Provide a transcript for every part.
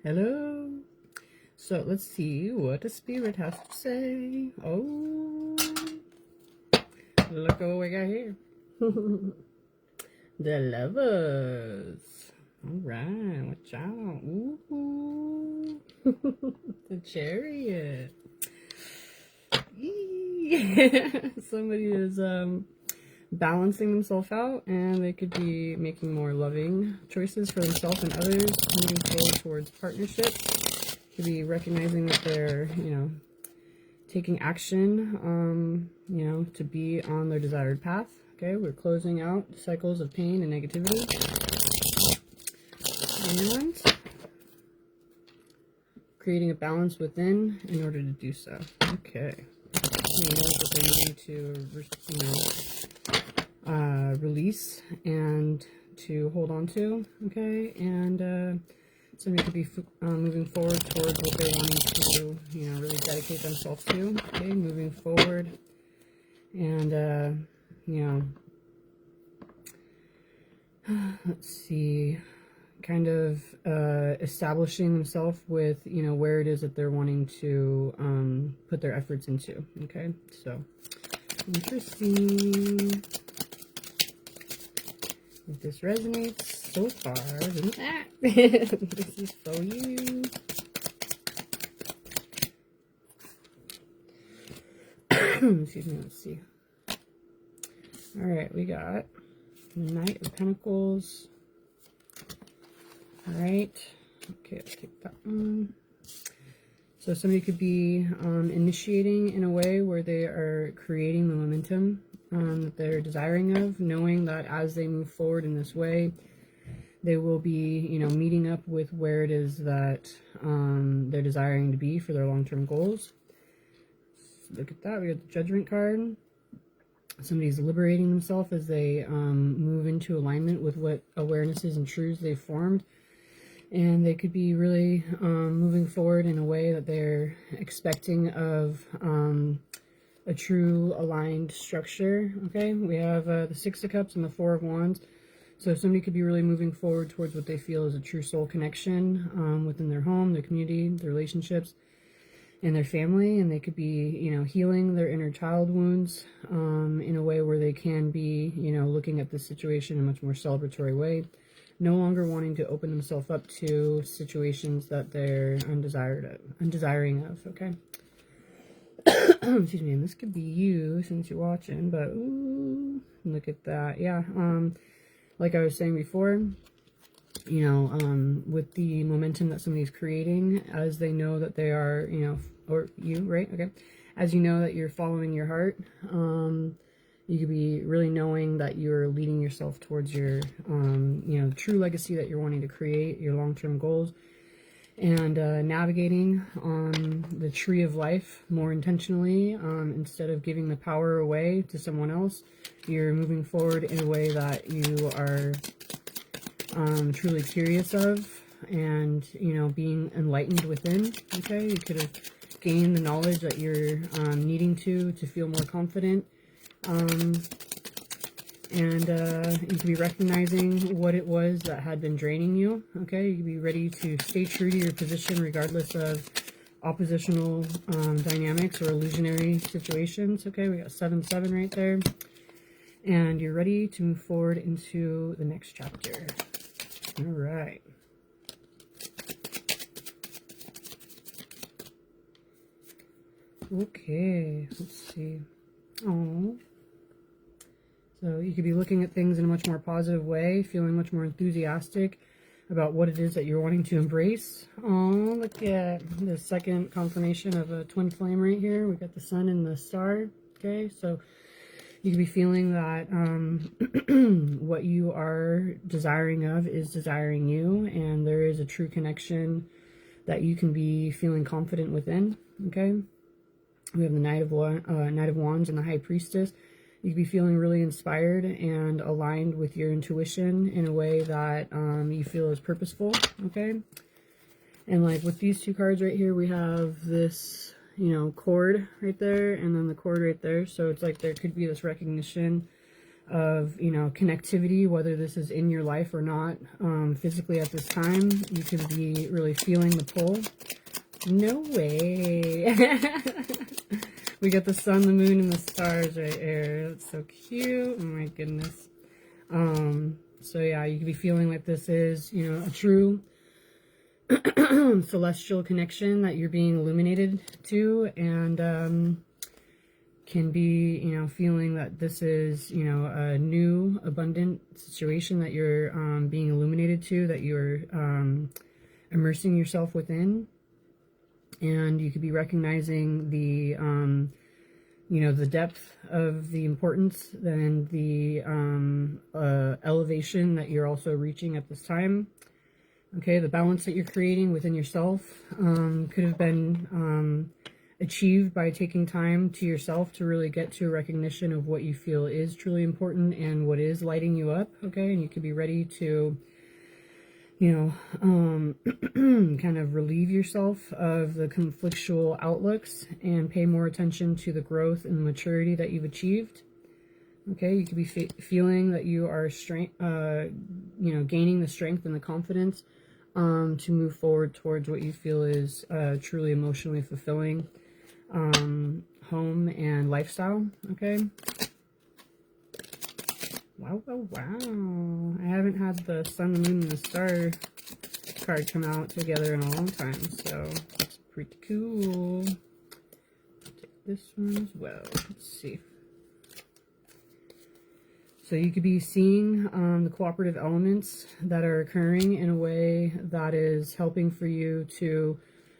Hello. So let's see what the spirit has to say. Oh, look what we got here. The lovers. All right, watch out. Ooh. The chariot. Somebody is balancing themselves out, and they could be making more loving choices for themselves and others, moving forward towards partnership. Could be recognizing that they're, taking action, to be on their desired path. Okay, we're closing out cycles of pain and negativity, and creating a balance within in order to do so. Okay, we know that they're needing to, release and to hold on to. Okay, and somebody could be moving forward towards what they're wanting to, really dedicate themselves to. Okay, moving forward, and let's see, kind of establishing themselves with, where it is that they're wanting to put their efforts into. Okay, so interesting. If this resonates so far, then this is for you. Excuse me, let's see. Alright, we got Knight of Pentacles. Alright. Okay, let's take that one. So somebody could be initiating in a way where they are creating the momentum that they're desiring of, knowing that as they move forward in this way, they will be, meeting up with where it is that they're desiring to be for their long-term goals. So look at that. We got the Judgment card. Somebody's liberating themselves as they move into alignment with what awarenesses and truths they've formed. And they could be really moving forward in a way that they're expecting of a true aligned structure. Okay, we have the Six of Cups and the Four of Wands. So somebody could be really moving forward towards what they feel is a true soul connection within their home, their community, their relationships, and their family. And they could be, healing their inner child wounds in a way where they can be, looking at this situation in a much more celebratory way. No longer wanting to open themselves up to situations that they're undesiring of, okay? Excuse me, and this could be you since you're watching, but ooh, look at that. Yeah, like I was saying before, with the momentum that somebody's creating, as they know that they are, or you, right? Okay. As you know that you're following your heart, you could be really knowing that you're leading yourself towards your, true legacy that you're wanting to create, your long-term goals, and navigating on the tree of life more intentionally. Instead of giving the power away to someone else, you're moving forward in a way that you are truly curious of, and, being enlightened within. Okay, you could have gained the knowledge that you're needing to feel more confident. And you could be recognizing what it was that had been draining you. Okay, you could be ready to stay true to your position regardless of oppositional dynamics or illusionary situations. Okay, we got 7-7 right there. And you're ready to move forward into the next chapter. All right. Okay, let's see. Oh. So you could be looking at things in a much more positive way, feeling much more enthusiastic about what it is that you're wanting to embrace. Oh, look at the second confirmation of a twin flame right here. We got the sun and the star. Okay, so you could be feeling that what you are desiring of is desiring you, and there is a true connection that you can be feeling confident within. Okay, we have the Knight of Wands and the High Priestess. You could be feeling really inspired and aligned with your intuition in a way that you feel is purposeful, okay? And like with these two cards right here, we have this, cord right there, and then the cord right there. So it's like there could be this recognition of, you know, connectivity, whether this is in your life or not, physically at this time. You could be really feeling the pull. No way. We got the sun, the moon, and the stars right here. That's so cute. Oh my goodness. So yeah, you could be feeling like this is, you know, a true celestial connection that you're being illuminated to, and can be, you know, feeling that this is, you know, a new abundant situation that you're being illuminated to, that you're immersing yourself within. And you could be recognizing the you know, the depth of the importance and the elevation that you're also reaching at this time. Okay, the balance that you're creating within yourself could have been achieved by taking time to yourself to really get to a recognition of what you feel is truly important and what is lighting you up. Okay, and you could be ready to, you know, kind of relieve yourself of the conflictual outlooks and pay more attention to the growth and maturity that you've achieved. Okay, you could be feeling that you are you know, gaining the strength and the confidence to move forward towards what you feel is truly emotionally fulfilling home and lifestyle. Okay. Wow, wow, wow. I haven't had the sun, the moon, and the star card come out together in a long time, so that's pretty cool. Take this one as well. Let's see. So you could be seeing the cooperative elements that are occurring in a way that is helping for you to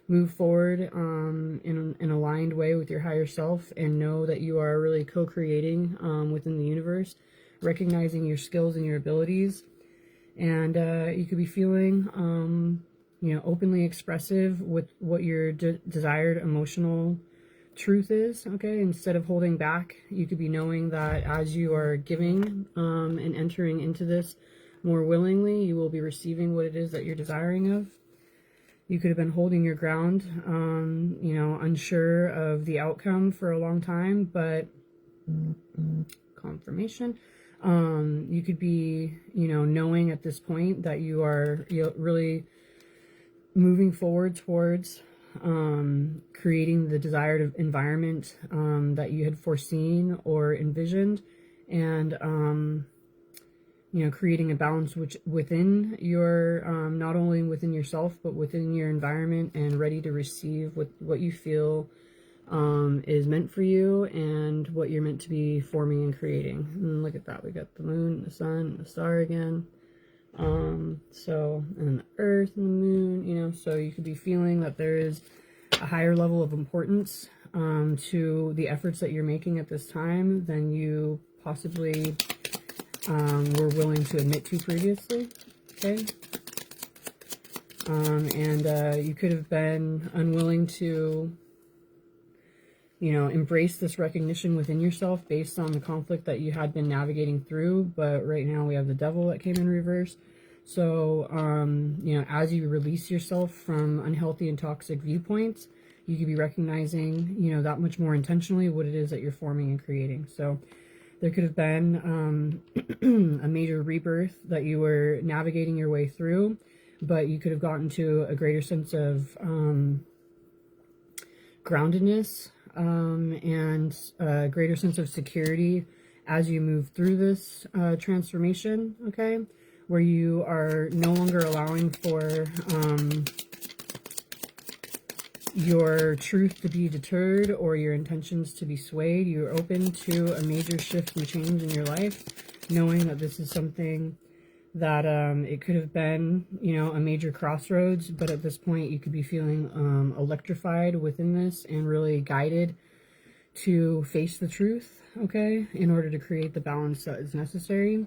move forward in an aligned way with your higher self, and know that you are really co-creating within the universe, recognizing your skills and your abilities. And you could be feeling, you know, openly expressive with what your desired emotional truth is. Okay, instead of holding back, you could be knowing that as you are giving and entering into this more willingly, you will be receiving what it is that you're desiring of. You could have been holding your ground, you know, unsure of the outcome for a long time, but confirmation. You could be, you know, knowing at this point that you are, you know, really moving forward towards creating the desired environment that you had foreseen or envisioned, and you know, creating a balance within your not only within yourself but within your environment, and ready to receive what you feel is meant for you and what you're meant to be forming and creating. And look at that, we got the moon, the sun, and the star again. So, and the earth and the moon, you know, so you could be feeling that there is a higher level of importance to the efforts that you're making at this time than you possibly were willing to admit to previously. Okay. And you could have been unwilling to, you know, embrace this recognition within yourself based on the conflict that you had been navigating through. But right now we have the devil that came in reverse. So, you know, as you release yourself from unhealthy and toxic viewpoints, you could be recognizing, you know, that much more intentionally what it is that you're forming and creating. So there could have been a major rebirth that you were navigating your way through, but you could have gotten to a greater sense of groundedness and a greater sense of security as you move through this transformation, okay? Where you are no longer allowing for your truth to be deterred or your intentions to be swayed. You're open to a major shift and change in your life, knowing that this is something that it could have been, you know, a major crossroads, but at this point you could be feeling electrified within this and really guided to face the truth, okay, in order to create the balance that is necessary.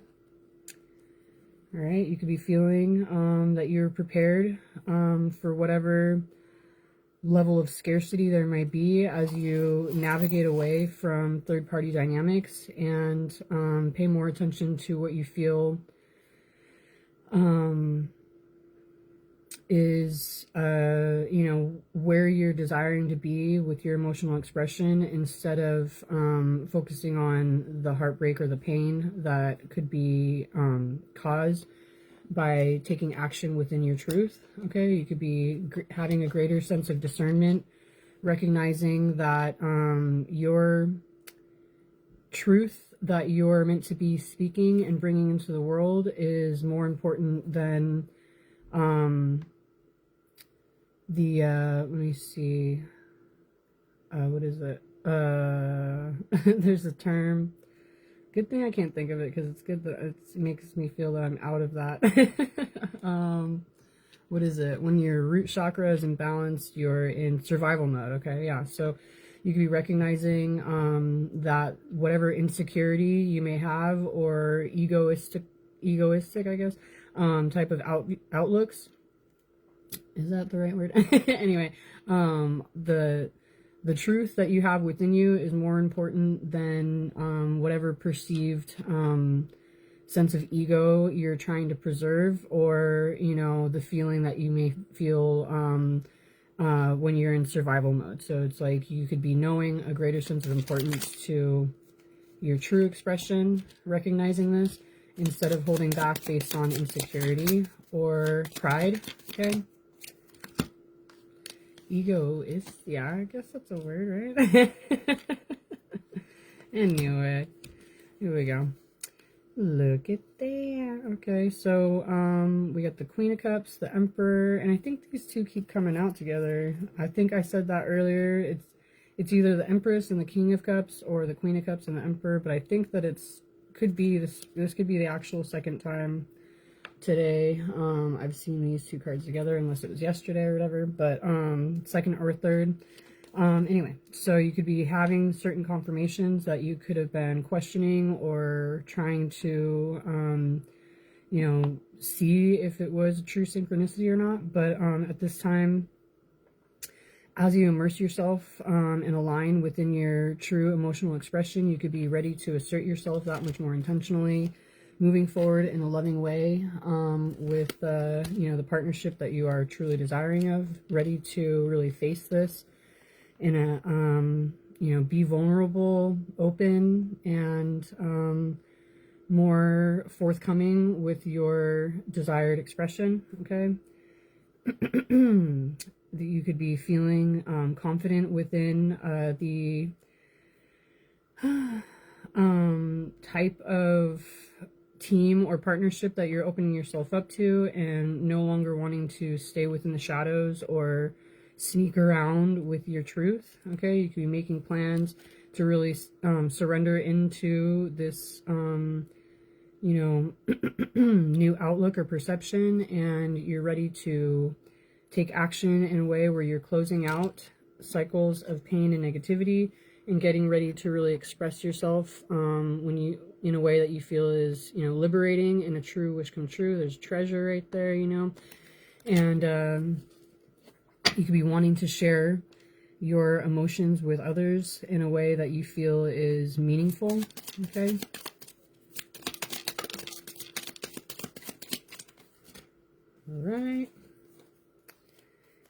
All right, you could be feeling that you're prepared for whatever level of scarcity there might be as you navigate away from third-party dynamics and pay more attention to what you feel is, you know, where you're desiring to be with your emotional expression, instead of focusing on the heartbreak or the pain that could be caused by taking action within your truth. Okay, you could be having a greater sense of discernment, recognizing that your truth that you're meant to be speaking and bringing into the world is more important than let me see, what is it, there's a term. Good thing I can't think of it, because it's good that it makes me feel that I'm out of that. What is it? When your root chakra is imbalanced, you're in survival mode. Okay, yeah. So you could be recognizing that whatever insecurity you may have, or egoistic, I guess, type of outlooks. Is that the right word? Anyway, the truth that you have within you is more important than whatever perceived sense of ego you're trying to preserve, or, you know, the feeling that you may feel when you're in survival mode. So it's like you could be knowing a greater sense of importance to your true expression, recognizing this, instead of holding back based on insecurity or pride. Okay. Ego is, yeah, I guess that's a word, right? Anyway, here we go. Look at that. Okay, so we got the Queen of Cups, the Emperor, and I think these two keep coming out together. I think I said that earlier. It's either the Empress and the King of Cups, or the Queen of Cups and the Emperor, but I think that could be this could be the actual second time today I've seen these two cards together, unless it was yesterday or whatever, but second or third. Anyway, so you could be having certain confirmations that you could have been questioning or trying to you know, see if it was a true synchronicity or not. But at this time, as you immerse yourself and align within your true emotional expression, you could be ready to assert yourself that much more intentionally, moving forward in a loving way with you know, the partnership that you are truly desiring of, ready to really face this in a you know, be vulnerable, open, and more forthcoming with your desired expression. Okay. That you could be feeling confident within the type of team or partnership that you're opening yourself up to, and no longer wanting to stay within the shadows or sneak around with your truth. Okay, you could be making plans to really surrender into this you know, new outlook or perception, and you're ready to take action in a way where you're closing out cycles of pain and negativity, and getting ready to really express yourself when you, in a way that you feel is, you know, liberating and a true wish come true. There's treasure right there, you know. And you could be wanting to share your emotions with others in a way that you feel is meaningful. Okay. All right.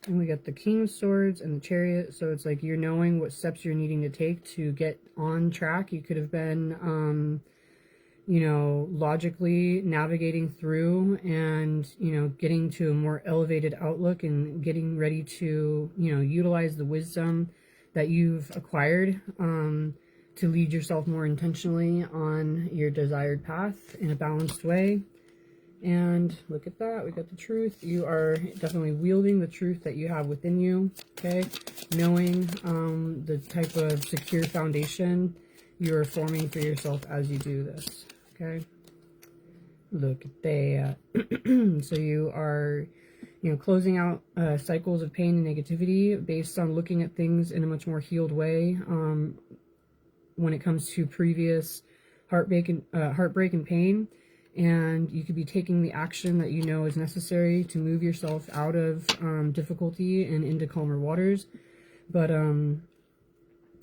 And we got the King of Swords and the Chariot. So it's like you're knowing what steps you're needing to take to get on track. You could have been, you know, logically navigating through and, you know, getting to a more elevated outlook and getting ready to, you know, utilize the wisdom that you've acquired to lead yourself more intentionally on your desired path in a balanced way. And look at that, we got the Truth. You are definitely wielding the truth that you have within you. Okay, knowing the type of secure foundation you're forming for yourself as you do this. Okay, look at that. So you are, you know, closing out cycles of pain and negativity based on looking at things in a much more healed way when it comes to previous heartbreak and pain. And you could be taking the action that you know is necessary to move yourself out of difficulty and into calmer waters. But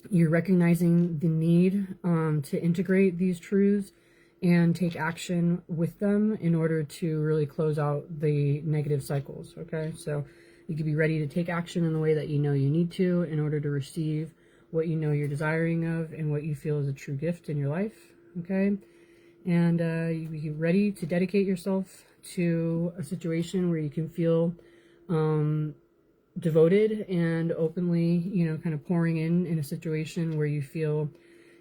you're recognizing the need to integrate these truths and take action with them in order to really close out the negative cycles. Okay, so you could be ready to take action in the way that you know you need to in order to receive what you know you're desiring of and what you feel is a true gift in your life. Okay, and you be ready to dedicate yourself to a situation where you can feel devoted and openly, you know, kind of pouring in a situation where you feel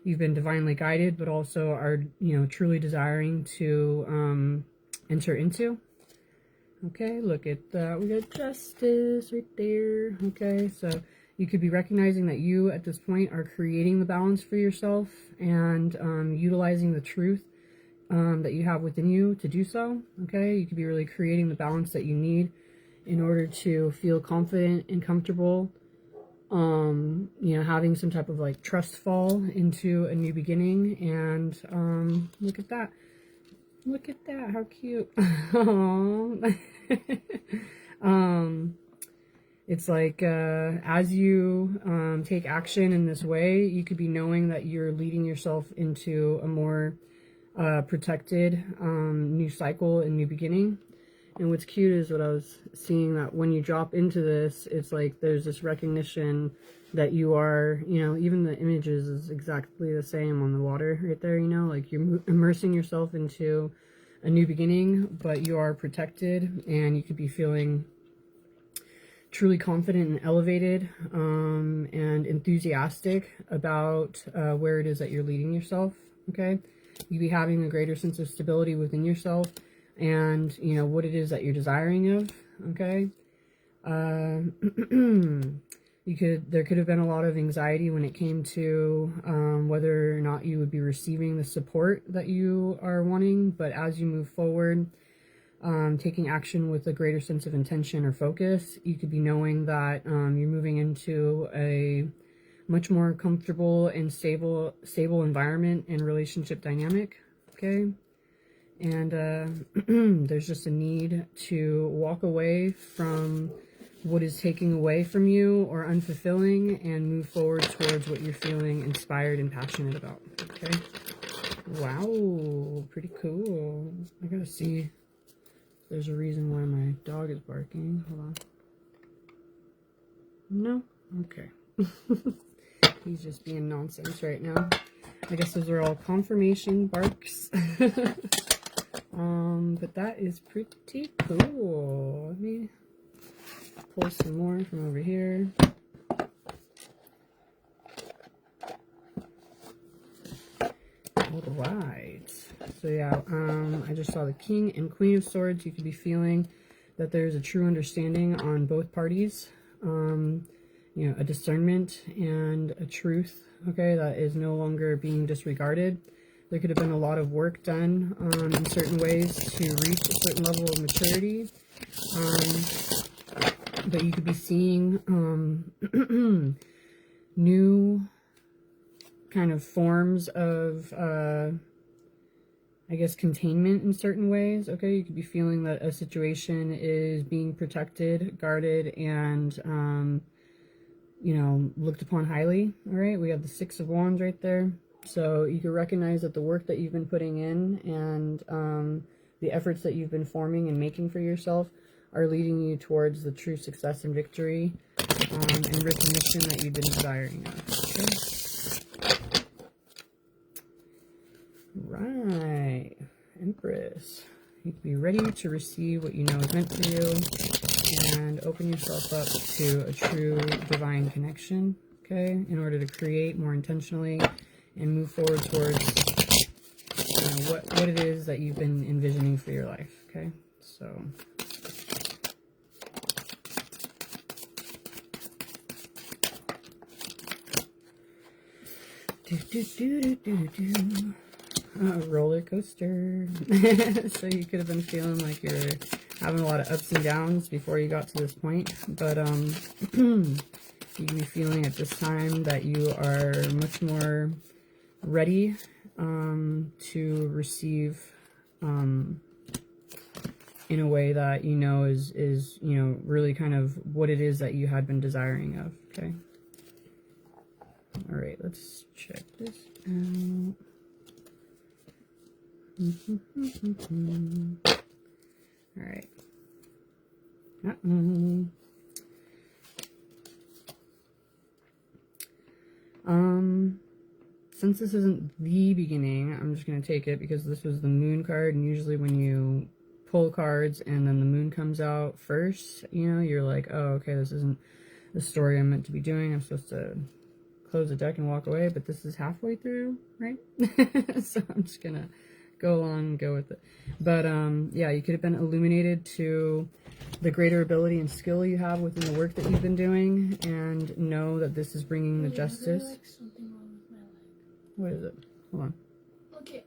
you've been divinely guided, but also are, you know, truly desiring to enter into. Okay, look at that. We got justice right there. Okay, so you could be recognizing that you at this point are creating the balance for yourself and utilizing the truth that you have within you to do so. Okay, you could be really creating the balance that you need in order to feel confident and comfortable, you know, having some type of like trust fall into a new beginning. And look at that. Look at that. How cute. It's like as you take action in this way, you could be knowing that you're leading yourself into a more protected new cycle and new beginning. And what's cute is what I was seeing, that when you drop into this, it's like there's this recognition that you are, you know, even the images is exactly the same on the water right there, you know, like you're immersing yourself into a new beginning, but you are protected and you could be feeling truly confident and elevated and enthusiastic about where it is that you're leading yourself. Okay, you be having a greater sense of stability within yourself and, you know, what it is that you're desiring of. Okay, there could have been a lot of anxiety when it came to whether or not you would be receiving the support that you are wanting, but as you move forward, taking action with a greater sense of intention or focus, you could be knowing that you're moving into a much more comfortable and stable environment and relationship dynamic. Okay, and there's just a need to walk away from what is taking away from you or unfulfilling and move forward towards what you're feeling inspired and passionate about. Okay, wow, pretty cool. I gotta see if there's a reason why my dog is barking. Hold on. No? Okay. He's just being nonsense right now. I guess those are all confirmation barks. But that is pretty cool. Let me pull some more from over here. All right. So yeah, I just saw the King and Queen of Swords. You could be feeling that there's a true understanding on both parties. You know, a discernment and a truth, okay, that is no longer being disregarded. There could have been a lot of work done in certain ways to reach a certain level of maturity. But you could be seeing new kind of forms of, I guess, containment in certain ways. Okay, you could be feeling that a situation is being protected, guarded, and you know, looked upon highly. All right, we have the Six of Wands right there. So you can recognize that the work that you've been putting in and the efforts that you've been forming and making for yourself are leading you towards the true success and victory and recognition that you've been desiring of. Okay? Right. Empress. You can be ready to receive what you know is meant for you and open yourself up to a true divine connection, okay, in order to create more intentionally and move forward towards what it is that you've been envisioning for your life, okay? So roller coaster. So you could have been feeling like you're having a lot of ups and downs before you got to this point, but you can be feeling at this time that you are much more ready to receive in a way that you know is you know, really kind of what it is that you had been desiring of. Okay, all right, let's check this out. All right. Since this isn't the beginning, I'm just going to take it because this was the moon card, and usually when you pull cards and then the moon comes out first, you know, you're like, oh, okay, this isn't the story I'm meant to be doing. I'm supposed to close the deck and walk away, but this is halfway through, right? So I'm just going to go along and go with it. But yeah, you could have been illuminated to the greater ability and skill you have within the work that you've been doing, and know that this is bringing the justice. Like something wrong with my leg. What is it? Hold on. Okay.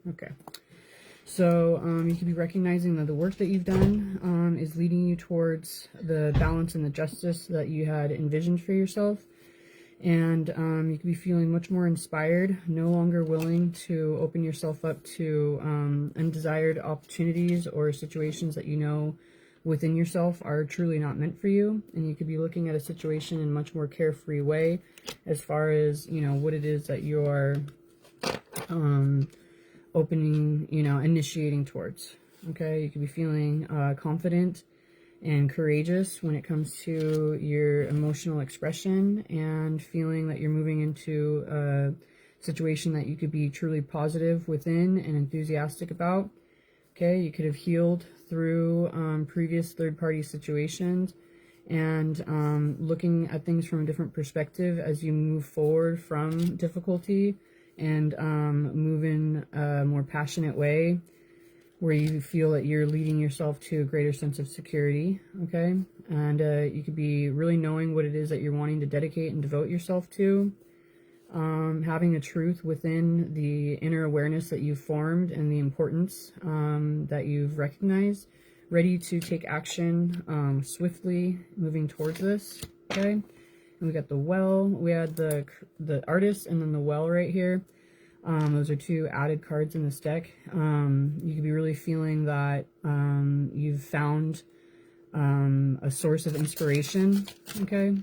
Okay. So you could be recognizing that the work that you've done is leading you towards the balance and the justice that you had envisioned for yourself. And you could be feeling much more inspired, no longer willing to open yourself up to undesired opportunities or situations that you know within yourself are truly not meant for you. And you could be looking at a situation in a much more carefree way as far as, you know, what it is that you're opening, you know, initiating towards. Okay, you could be feeling confident and courageous when it comes to your emotional expression, and feeling that you're moving into a situation that you could be truly positive within and enthusiastic about. Okay, you could have healed through previous third-party situations, and looking at things from a different perspective as you move forward from difficulty, and move in a more passionate way where you feel that you're leading yourself to a greater sense of security. Okay, and you could be really knowing what it is that you're wanting to dedicate and devote yourself to, having a truth within the inner awareness that you've formed and the importance that you've recognized, ready to take action swiftly moving towards this. Okay, and we got the well, we had the artist, and then the well right here. Those are two added cards in this deck. You could be really feeling that you've found a source of inspiration, okay,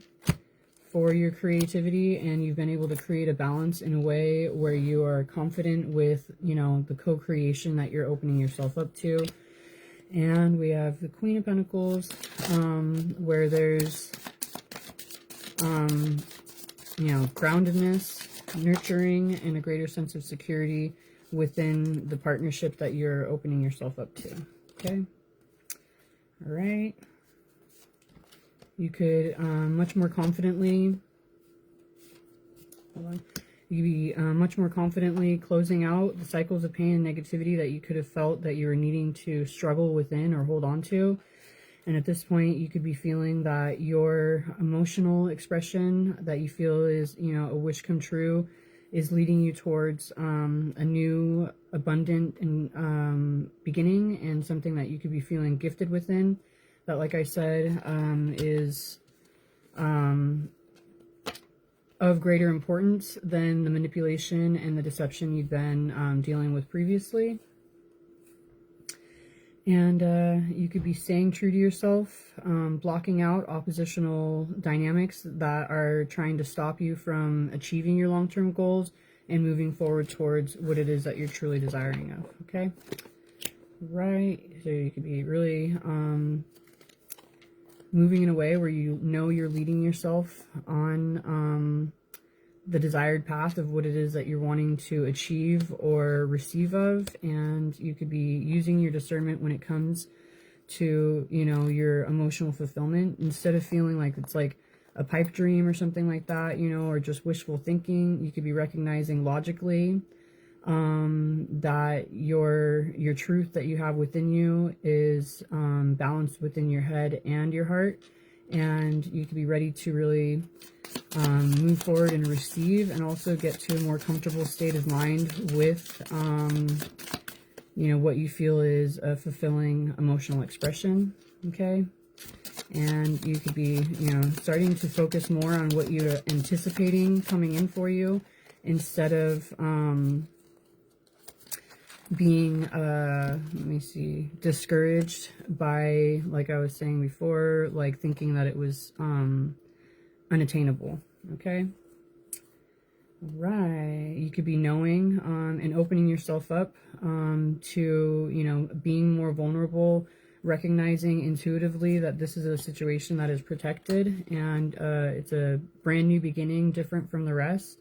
for your creativity, and you've been able to create a balance in a way where you are confident with, you know, the co-creation that you're opening yourself up to. And we have the Queen of Pentacles, where there's, you know, groundedness, nurturing, and a greater sense of security within the partnership that you're opening yourself up to. Okay. All right. You could much more confidently, hold on. You could be much more confidently closing out the cycles of pain and negativity that you could have felt that you were needing to struggle within or hold on to. And at this point, you could be feeling that your emotional expression that you feel is, you know, a wish come true, is leading you towards a new, abundant and beginning, and something that you could be feeling gifted within. That, like I said, is of greater importance than the manipulation and the deception you've been dealing with previously. And you could be staying true to yourself, blocking out oppositional dynamics that are trying to stop you from achieving your long-term goals and moving forward towards what it is that you're truly desiring of, okay? Right, so you could be really moving in a way where you know you're leading yourself on the desired path of what it is that you're wanting to achieve or receive of, and you could be using your discernment when it comes to, you know, your emotional fulfillment, instead of feeling like it's like a pipe dream or something like that, you know, or just wishful thinking. You could be recognizing logically that your truth that you have within you is balanced within your head and your heart, and you could be ready to really move forward and receive, and also get to a more comfortable state of mind with you know, what you feel is a fulfilling emotional expression. Okay, and you could be, you know, starting to focus more on what you're anticipating coming in for you, instead of being, let me see, discouraged by, like I was saying before, like thinking that it was unattainable. Okay. Right. You could be knowing and opening yourself up to, you know, being more vulnerable, recognizing intuitively that this is a situation that is protected and it's a brand new beginning, different from the rest.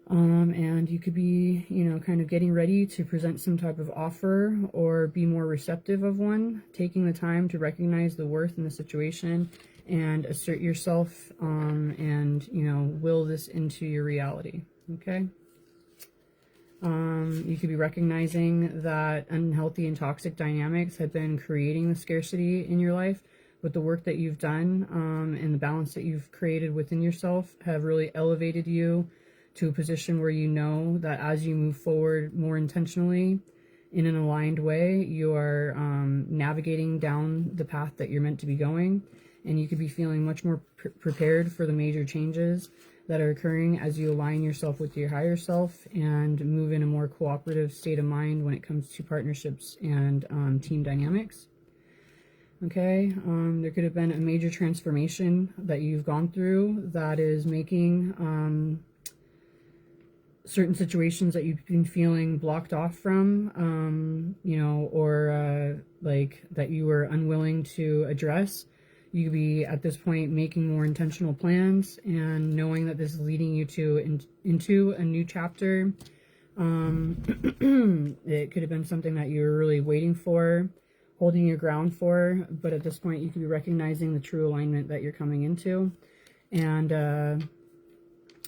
And you could be, you know, kind of getting ready to present some type of offer or be more receptive of one, taking the time to recognize the worth in the situation and assert yourself and, you know, will this into your reality. Okay. You could be recognizing that unhealthy and toxic dynamics have been creating the scarcity in your life, but the work that you've done and the balance that you've created within yourself have really elevated you to a position where you know that as you move forward more intentionally in an aligned way, you are navigating down the path that you're meant to be going, and you could be feeling much more prepared for the major changes that are occurring as you align yourself with your higher self and move in a more cooperative state of mind when it comes to partnerships and team dynamics. Okay, there could have been a major transformation that you've gone through that is making certain situations that you've been feeling blocked off from, you know, or like that you were unwilling to address. You could be at this point making more intentional plans and knowing that this is leading you to into a new chapter. It could have been something that you were really waiting for, holding your ground for, but at this point you could be recognizing the true alignment that you're coming into, and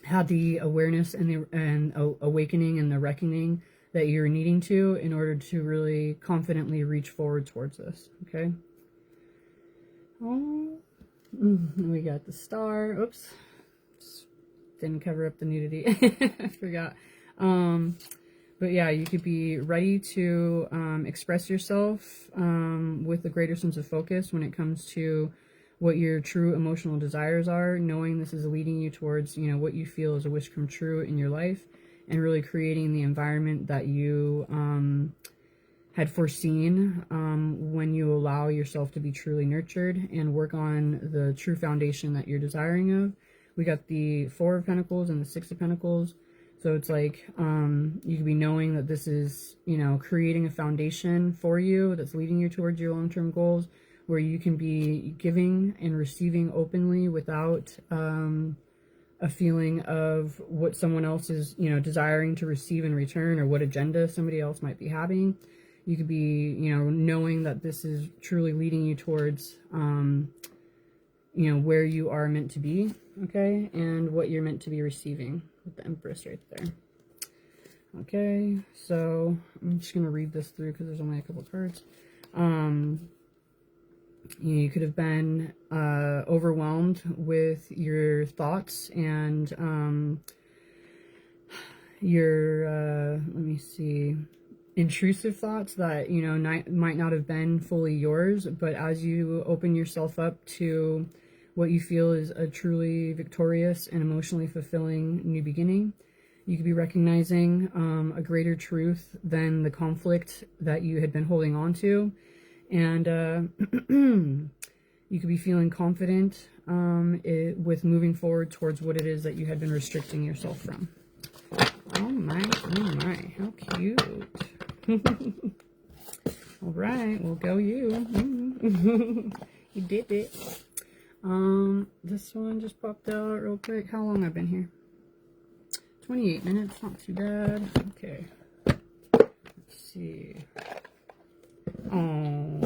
had the awareness and the awakening and the reckoning that you're needing to in order to really confidently reach forward towards this. Okay. Oh, we got the star. Oops, didn't cover up the nudity. I forgot. But yeah, you could be ready to express yourself with a greater sense of focus when it comes to what your true emotional desires are, knowing this is leading you towards, you know, what you feel is a wish come true in your life, and really creating the environment that you had foreseen when you allow yourself to be truly nurtured and work on the true foundation that you're desiring of. We got the Four of Pentacles and the Six of Pentacles. So it's like you could be knowing that this is, you know, creating a foundation for you that's leading you towards your long-term goals, where you can be giving and receiving openly without a feeling of what someone else is, you know, desiring to receive in return, or what agenda somebody else might be having. You could be, you know, knowing that this is truly leading you towards, you know, where you are meant to be, okay, and what you're meant to be receiving with the Empress right there. Okay, so I'm just going to read this through because there's only a couple cards. You could have been overwhelmed with your thoughts and your, let me see, intrusive thoughts that, you know, might not have been fully yours, but as you open yourself up to what you feel is a truly victorious and emotionally fulfilling new beginning, you could be recognizing a greater truth than the conflict that you had been holding on to, and you could be feeling confident with moving forward towards what it is that you had been restricting yourself from. Oh my, how cute. All right, well, go you. You did it. This one just popped out real quick. How long I've been here? 28 minutes, not too bad. Okay. Let's see. Oh.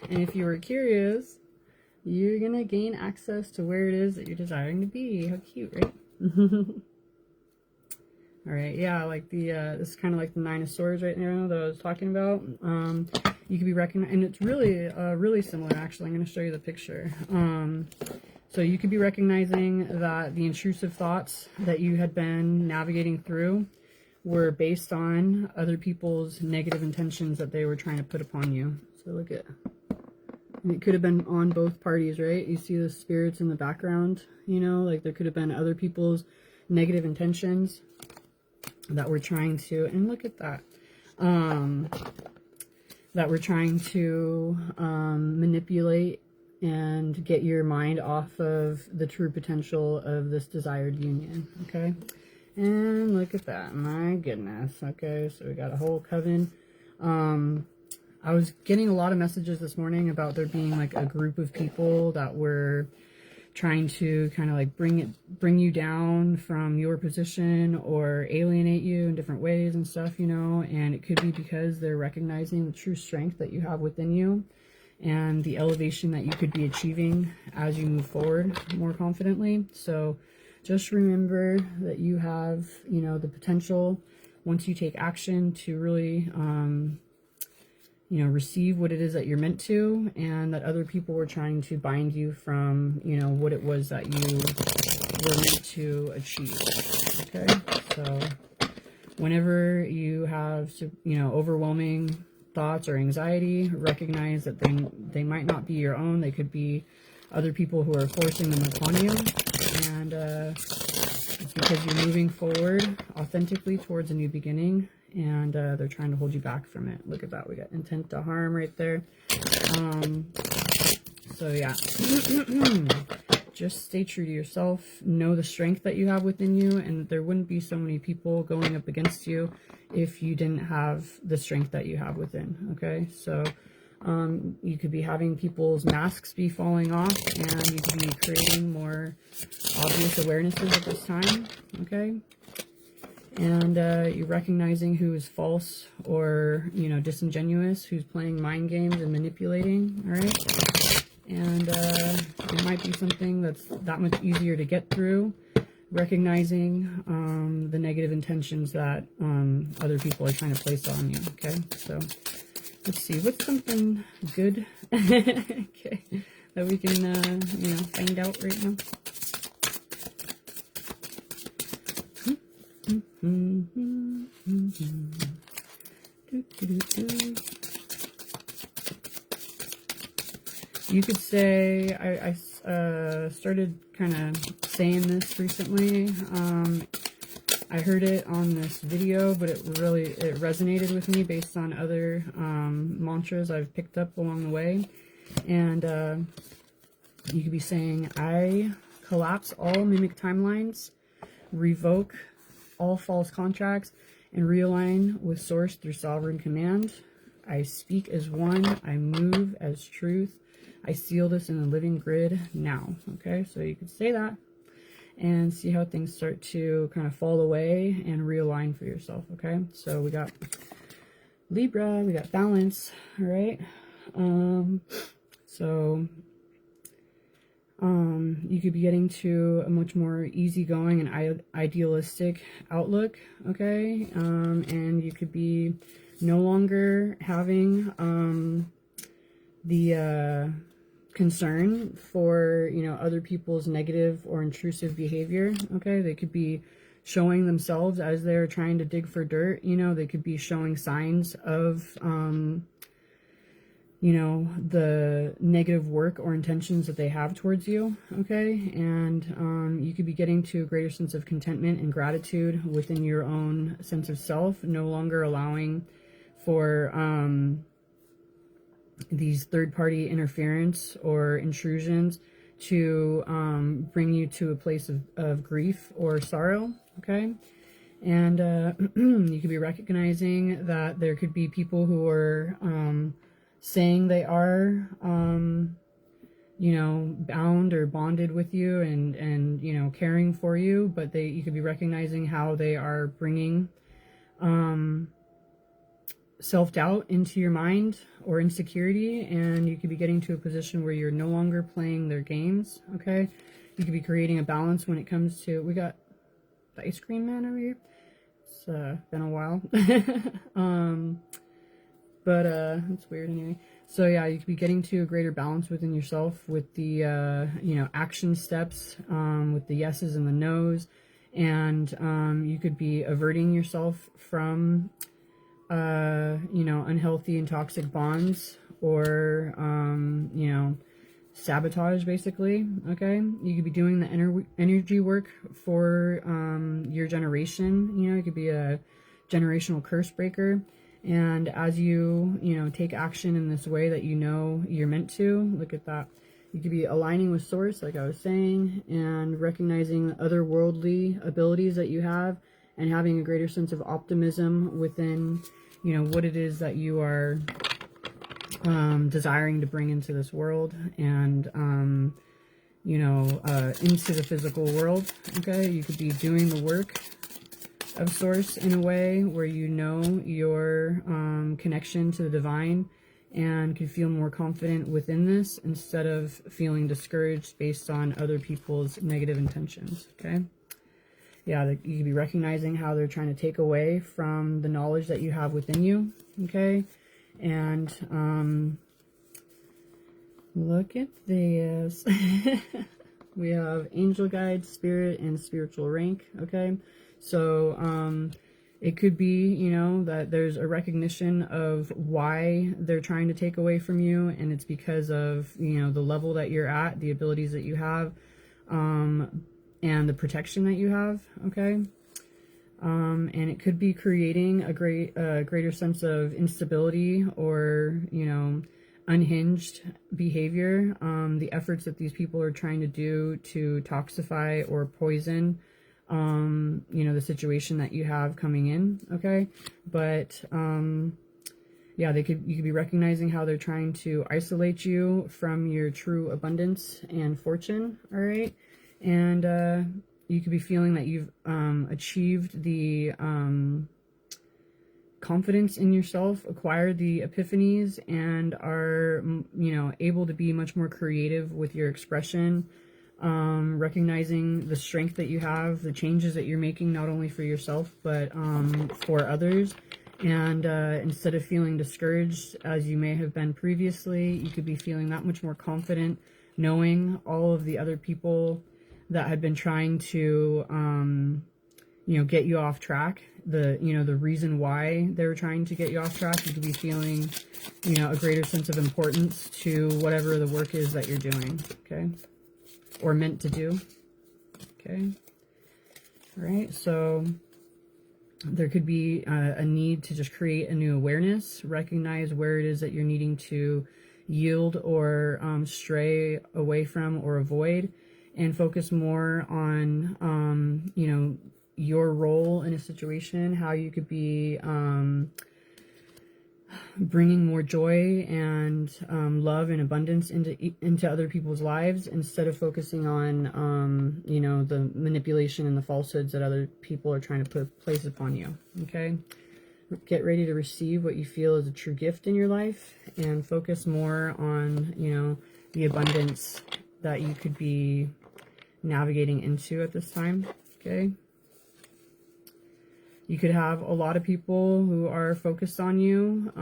And if you were curious, you're gonna gain access to where it is that you're desiring to be. How cute, right? All right, yeah, like the this is kind of like the Nine of Swords right now that I was talking about. You could be recognizing, and it's really really similar actually. I'm going to show you the picture. So you could be recognizing that the intrusive thoughts that you had been navigating through were based on other people's negative intentions that they were trying to put upon you. So look at, and it could have been on both parties, right? You see the spirits in the background, you know, like there could have been other people's negative intentions that we're trying to, and look at that, that we're trying to manipulate and get your mind off of the true potential of this desired union, okay? And look at that, my goodness, okay? So we got a whole coven. I was getting a lot of messages this morning about there being like a group of people that were trying to kind of like bring you down from your position or alienate you in different ways and stuff, you know, and it could be because they're recognizing the true strength that you have within you and the elevation that you could be achieving as you move forward more confidently. So just remember that you have, you know, the potential once you take action to really, you know, receive what it is that you're meant to, and that other people were trying to bind you from, you know, what it was that you were meant to achieve. Okay, so whenever you have, you know, overwhelming thoughts or anxiety, recognize that they might not be your own. They could be other people who are forcing them upon you, and it's because you're moving forward authentically towards a new beginning, and they're trying to hold you back from it. Look at that, we got intent to harm right there. So yeah, just stay true to yourself, know the strength that you have within you, and there wouldn't be so many people going up against you if you didn't have the strength that you have within. Okay, so you could be having people's masks be falling off, and you could be creating more obvious awarenesses at this time. Okay, and you're recognizing who is false or, you know, disingenuous, who's playing mind games and manipulating. All right, and it might be something that's that much easier to get through, recognizing the negative intentions that other people are trying to place on you. Okay, so let's see, what's something good okay, that we can you know, find out right now. You could say, I started kind of saying this recently. I heard it on this video, but it resonated with me based on other mantras I've picked up along the way. And you could be saying, I collapse all mimic timelines, revoke all false contracts, and realign with source through sovereign command. I speak as one, I move as truth. I seal this in the living grid now. Okay, so you could say that and see how things start to kind of fall away and realign for yourself. Okay, so we got Libra, we got balance. All right, so you could be getting to a much more easygoing and idealistic outlook. Okay, and you could be no longer having the concern for, you know, other people's negative or intrusive behavior. Okay, they could be showing themselves as they're trying to dig for dirt. You know, they could be showing signs of you know, the negative work or intentions that they have towards you. Okay, and you could be getting to a greater sense of contentment and gratitude within your own sense of self, no longer allowing for these third-party interference or intrusions to bring you to a place of grief or sorrow. Okay, and you could be recognizing that there could be people who are saying they are you know, bound or bonded with you and you know, caring for you, but you could be recognizing how they are bringing self-doubt into your mind or insecurity, and you could be getting to a position where you're no longer playing their games. Okay, you could be creating a balance when it comes to, we got the ice cream man over here. It's been a while. But it's weird anyway. So yeah, you could be getting to a greater balance within yourself with the you know, action steps, with the yeses and the nos, and you could be averting yourself from you know, unhealthy and toxic bonds, or you know, sabotage, basically. Okay, you could be doing the energy work for your generation. You know, it could be a generational curse breaker. And as you take action in this way that you know you're meant to, look at that. You could be aligning with source, like I was saying, and recognizing otherworldly abilities that you have, and having a greater sense of optimism within, what it is that you are desiring to bring into this world, and into the physical world. Okay, you could be doing the work of source in a way where you know your connection to the divine, and can feel more confident within this instead of feeling discouraged based on other people's negative intentions. Okay, yeah, you could be recognizing how they're trying to take away from the knowledge that you have within you. Okay, and look at this. We have angel guide, spirit, and spiritual rank. Okay, so it could be, that there's a recognition of why they're trying to take away from you, and it's because of, the level that you're at, the abilities that you have, and the protection that you have. Okay, and it could be creating a greater sense of instability, or unhinged behavior. The efforts that these people are trying to do to toxify or poison the situation that you have coming in. Okay, but yeah, you could be recognizing how they're trying to isolate you from your true abundance and fortune. All right, and you could be feeling that you've achieved the confidence in yourself, acquired the epiphanies, and are able to be much more creative with your expression. Recognizing the strength that you have, the changes that you're making, not only for yourself, but for others. And instead of feeling discouraged, as you may have been previously, you could be feeling that much more confident, knowing all of the other people that had been trying to, get you off track. The reason why they were trying to get you off track. You could be feeling, a greater sense of importance to whatever the work is that you're doing. Okay. Or meant to do. Okay. All right. So there could be a need to just create a new awareness, recognize where it is that you're needing to yield or stray away from or avoid, and focus more on, your role in a situation, how you could be bringing more joy and love and abundance into other people's lives, instead of focusing on the manipulation and the falsehoods that other people are trying to place upon you. Okay, get ready to receive what you feel is a true gift in your life, and focus more on the abundance that you could be navigating into at this time. Okay, you could have a lot of people who are focused on you,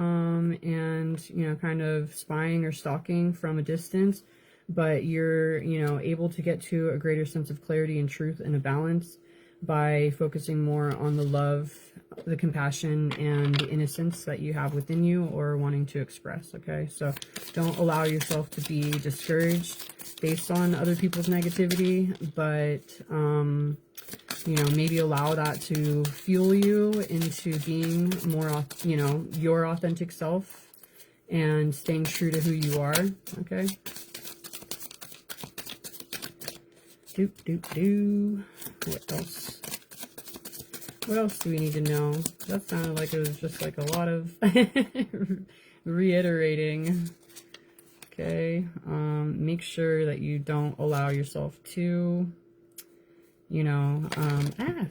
and, kind of spying or stalking from a distance, but you're, able to get to a greater sense of clarity and truth and a balance by focusing more on the love, the compassion, and the innocence that you have within you or wanting to express. Okay, so don't allow yourself to be discouraged based on other people's negativity, but, maybe allow that to fuel you into being more, your authentic self and staying true to who you are. Okay. What else? What else do we need to know? That sounded like it was just like a lot of reiterating. Okay. Make sure that you don't allow yourself to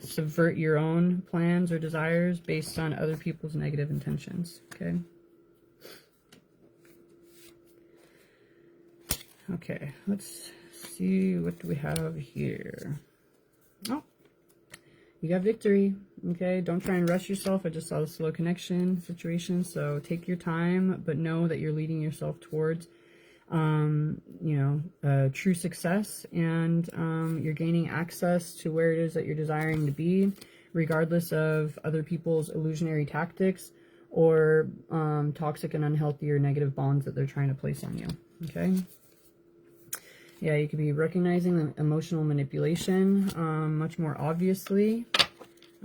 subvert your own plans or desires based on other people's negative intentions. Okay. Okay, let's see, what do we have here? Oh, you got victory. Okay, don't try and rush yourself. I just saw the slow connection situation, so take your time, but know that you're leading yourself towards true success, and you're gaining access to where it is that you're desiring to be, regardless of other people's illusionary tactics or toxic and unhealthy or negative bonds that they're trying to place on you. Okay, Yeah, you could be recognizing the emotional manipulation much more obviously.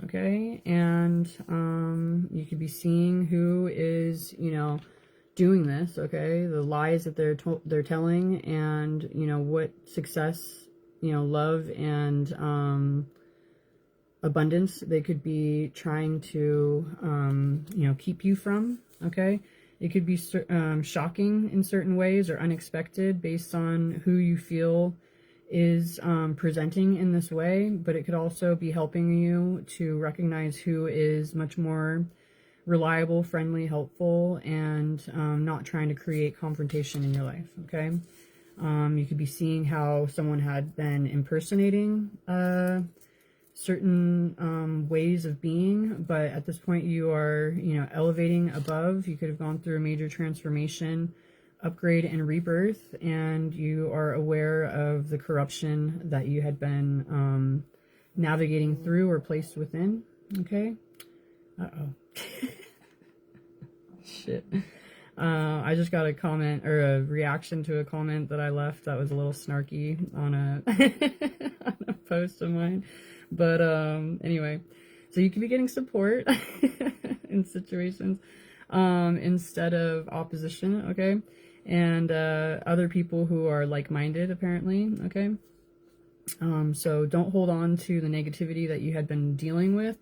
Okay, and you could be seeing who is, you know, doing this. Okay, the lies that they're telling, and you know what success, you know, love and abundance they could be trying to, you know, keep you from. Okay, it could be shocking in certain ways or unexpected based on who you feel is presenting in this way, but it could also be helping you to recognize who is much more reliable, friendly, helpful, and not trying to create confrontation in your life. Okay, you could be seeing how someone had been impersonating certain ways of being, but at this point you are, you know, elevating above. You could have gone through a major transformation, upgrade, and rebirth, and you are aware of the corruption that you had been navigating through or placed within. Okay. Shit. I just got a comment or a reaction to a comment that I left that was a little snarky on a on a post of mine. But anyway, so you can be getting support in situations instead of opposition. Okay. And other people who are like-minded, apparently. Okay. So don't hold on to the negativity that you had been dealing with,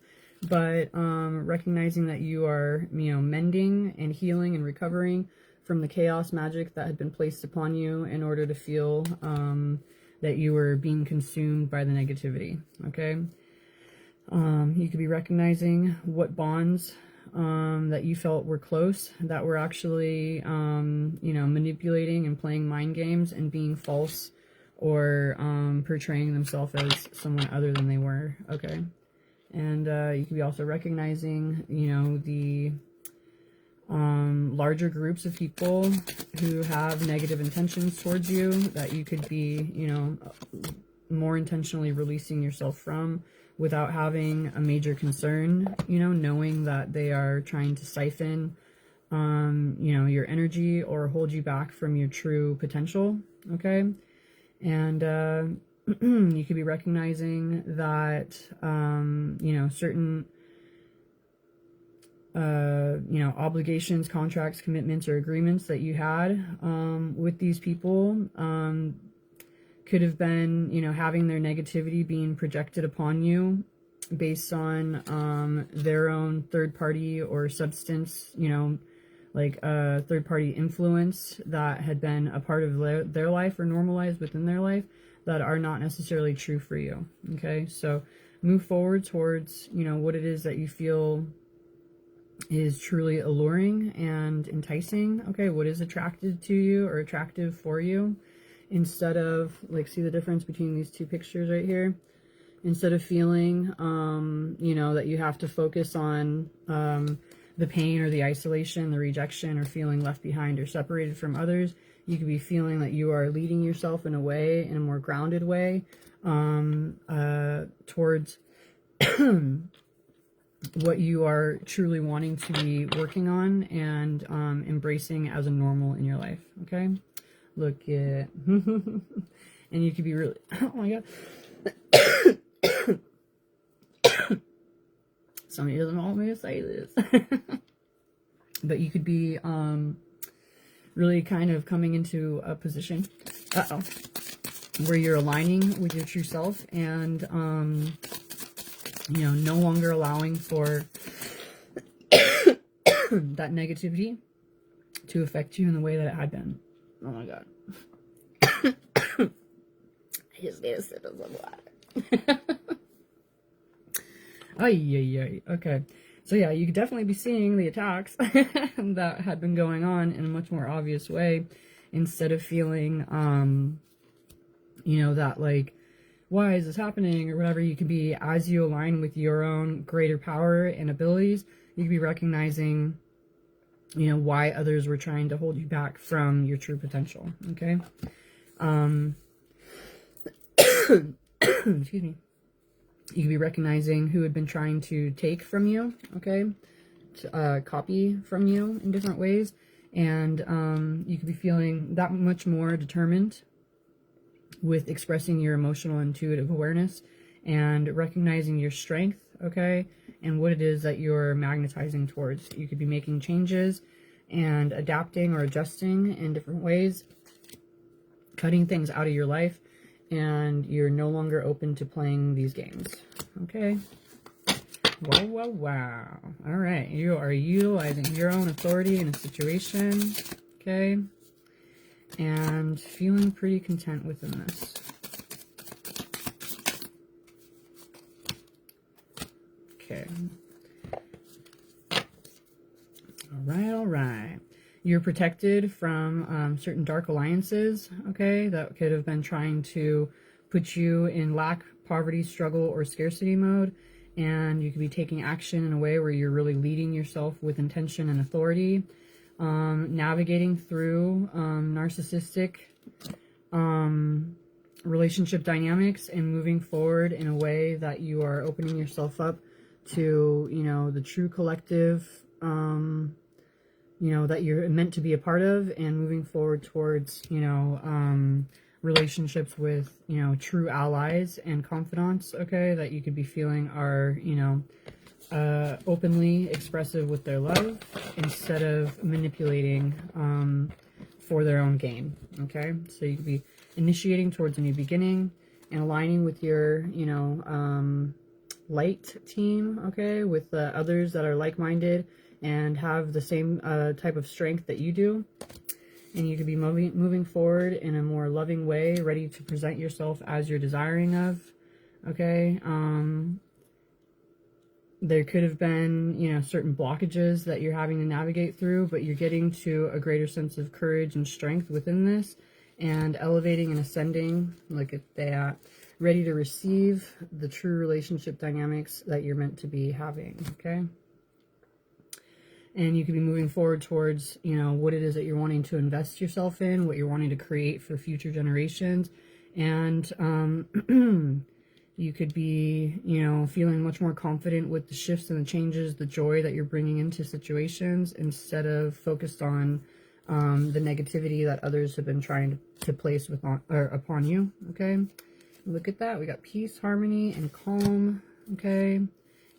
but recognizing that you are, you know, mending and healing and recovering from the chaos magic that had been placed upon you in order to feel that you were being consumed by the negativity. Okay. You could be recognizing what bonds that you felt were close, that were actually, you know, manipulating and playing mind games and being false or portraying themselves as someone other than they were. Okay. And you could be also recognizing, you know, the larger groups of people who have negative intentions towards you that you could be, you know, more intentionally releasing yourself from without having a major concern, you know, knowing that they are trying to siphon, you know, your energy or hold you back from your true potential. Okay. And you could be recognizing that, you know, certain, you know, obligations, contracts, commitments, or agreements that you had with these people could have been, you know, having their negativity being projected upon you based on their own third party or substance, you know, like a third party influence that had been a part of their life or normalized within their life that are not necessarily true for you. Okay, so move forward towards, you know, what it is that you feel is truly alluring and enticing. Okay, what is attracted to you or attractive for you, instead of, like, see the difference between these two pictures right here? Instead of feeling you know, that you have to focus on the pain or the isolation, the rejection, or feeling left behind or separated from others, you could be feeling that you are leading yourself in a way, in a more grounded way, towards what you are truly wanting to be working on and embracing as a normal in your life. Okay, look at and you could be really, oh my god, somebody doesn't want me to say this. But you could be really kind of coming into a position where you're aligning with your true self and you know, no longer allowing for that negativity to affect you in the way that it had been. Oh my god. I just need a sip of some water. Ay. Okay. So yeah, you could definitely be seeing the attacks that had been going on in a much more obvious way, instead of feeling, you know, that like, why is this happening or whatever. You can be, as you align with your own greater power and abilities, you can be recognizing, you know, why others were trying to hold you back from your true potential. Okay. Excuse me. You could be recognizing who had been trying to take from you, okay, to, copy from you in different ways, and you could be feeling that much more determined with expressing your emotional intuitive awareness and recognizing your strength, okay, and what it is that you're magnetizing towards. You could be making changes and adapting or adjusting in different ways, cutting things out of your life, and you're no longer open to playing these games, okay? Wow, wow, wow. All right, you are utilizing your own authority in a situation, okay, and feeling pretty content within this. Okay. All right. You're protected from certain dark alliances, okay, that could have been trying to put you in lack, poverty, struggle, or scarcity mode. And you could be taking action in a way where you're really leading yourself with intention and authority, navigating through narcissistic relationship dynamics and moving forward in a way that you are opening yourself up to, you know, the true collective, you know, that you're meant to be a part of, and moving forward towards, you know, relationships with, you know, true allies and confidants, okay, that you could be feeling are, you know, openly expressive with their love instead of manipulating for their own gain, okay? So you could be initiating towards a new beginning and aligning with your, you know, light team, okay, with others that are like-minded and have the same type of strength that you do. And you could be moving forward in a more loving way, ready to present yourself as you're desiring of, okay? There could have been, you know, certain blockages that you're having to navigate through, but you're getting to a greater sense of courage and strength within this, and elevating and ascending, look at that, ready to receive the true relationship dynamics that you're meant to be having, okay? And you could be moving forward towards, you know, what it is that you're wanting to invest yourself in, what you're wanting to create for future generations. And you could be, you know, feeling much more confident with the shifts and the changes, the joy that you're bringing into situations, instead of focused on the negativity that others have been trying to place upon you, okay? Look at that. We got peace, harmony, and calm, okay?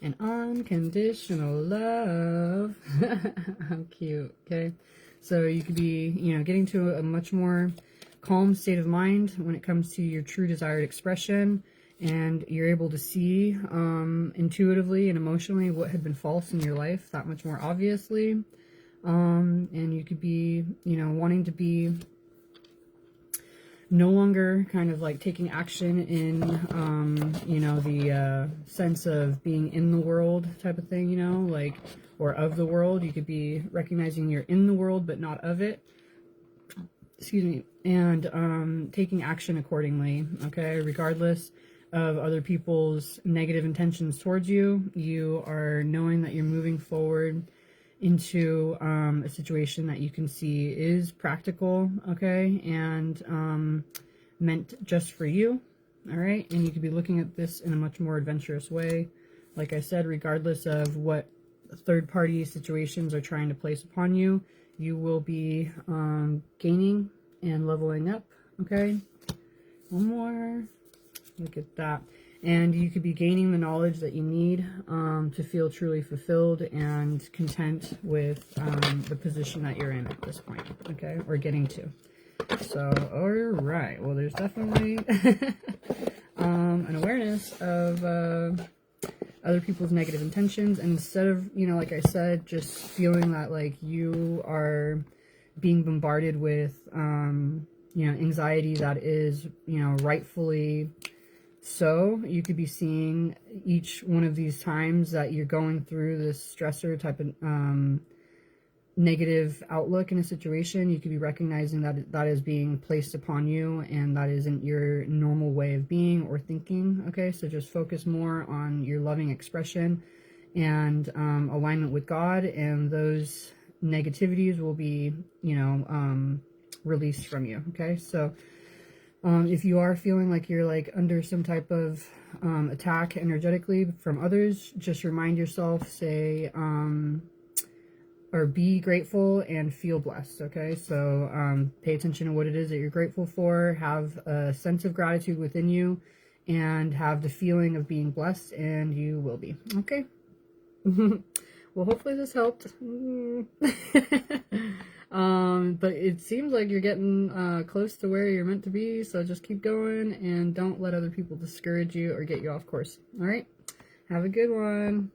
And unconditional love. How cute, okay? So you could be, you know, getting to a much more calm state of mind when it comes to your true desired expression, and you're able to see intuitively and emotionally what had been false in your life that much more obviously. And you could be, you know, wanting to be no longer kind of like taking action in, you know, the sense of being in the world type of thing, you know, like, or of the world. You could be recognizing you're in the world, but not of it. Excuse me. And taking action accordingly, okay? Regardless of other people's negative intentions towards you, you are knowing that you're moving forward into a situation that you can see is practical, okay, and meant just for you, all right? And you could be looking at this in a much more adventurous way, like I said, regardless of what third-party situations are trying to place upon you. You will be gaining and leveling up, okay? One more. Look at that. And you could be gaining the knowledge that you need to feel truly fulfilled and content with the position that you're in at this point, okay? Or getting to. So, all right. Well, there's definitely an awareness of other people's negative intentions. And instead of, you know, like I said, just feeling that, like, you are being bombarded with, you know, anxiety that is, you know, rightfully... So you could be seeing each one of these times that you're going through this stressor type of negative outlook in a situation. You could be recognizing that that is being placed upon you, and that isn't your normal way of being or thinking, okay? So just focus more on your loving expression and alignment with God, and those negativities will be, you know, released from you, okay? So... if you are feeling like you're like under some type of attack energetically from others, just remind yourself, say, or be grateful and feel blessed. Okay, so pay attention to what it is that you're grateful for, have a sense of gratitude within you, and have the feeling of being blessed, and you will be. Okay. Well, hopefully this helped. But it seems like you're getting close to where you're meant to be, so just keep going and don't let other people discourage you or get you off course. All right, have a good one.